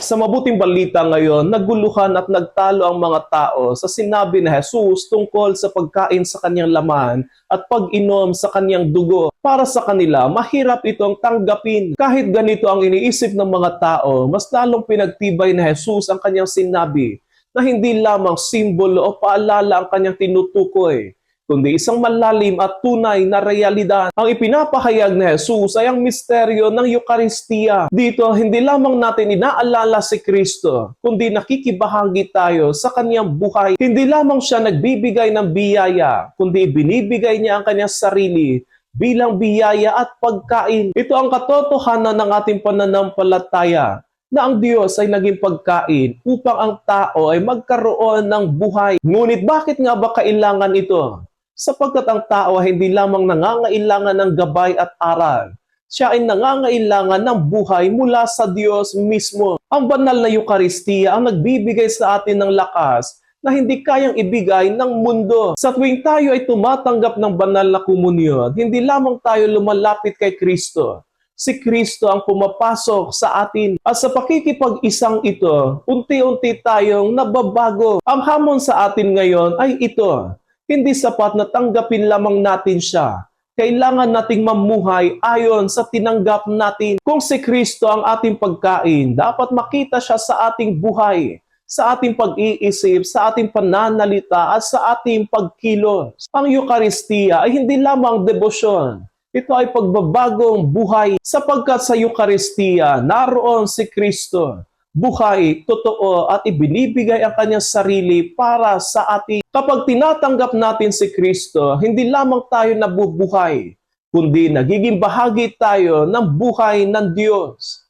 Sa mabuting balita ngayon, naguluhan at nagtalo ang mga tao sa sinabi ni Jesus tungkol sa pagkain sa kanyang laman at pag-inom sa kanyang dugo. Para sa kanila, mahirap itong tanggapin. Kahit ganito ang iniisip ng mga tao, mas lalong pinagtibay ni Jesus ang kanyang sinabi na hindi lamang simbolo o paalala ang kanyang tinutukoy, kundi isang malalim at tunay na realidad. Ang ipinapahayag ni Jesus ay ang misteryo ng Eucharistia. Dito, hindi lamang natin inaalala si Kristo, kundi nakikibahagi tayo sa kanyang buhay. Hindi lamang siya nagbibigay ng biyaya, kundi binibigay niya ang kanyang sarili bilang biyaya at pagkain. Ito ang katotohanan ng ating pananampalataya, na ang Diyos ay naging pagkain upang ang tao ay magkaroon ng buhay. Ngunit bakit nga ba kailangan ito? Sapagkat ang tao ay hindi lamang nangangailangan ng gabay at aral, siya ay nangangailangan ng buhay mula sa Diyos mismo. Ang banal na Eucharistia ang nagbibigay sa atin ng lakas na hindi kayang ibigay ng mundo. Sa tuwing tayo ay tumatanggap ng banal na komunyon, hindi lamang tayo lumalapit kay Kristo. Si Kristo ang pumapasok sa atin. At sa pakikipag-isang ito, unti-unti tayong nababago. Ang hamon sa atin ngayon ay ito: hindi sapat na tanggapin lamang natin siya. Kailangan nating mamuhay ayon sa tinanggap natin. Kung si Kristo ang ating pagkain, dapat makita siya sa ating buhay, sa ating pag-iisip, sa ating pananalita at sa ating pagkilos. Ang Eucharistia ay hindi lamang debosyon. Ito ay pagbabagong buhay, sapagkat sa Eucharistia naroon si Kristo, buhay, totoo, at ibinibigay ang kanyang sarili para sa atin. Kapag tinatanggap natin si Kristo, hindi lamang tayo nabubuhay, kundi nagiging bahagi tayo ng buhay ng Diyos.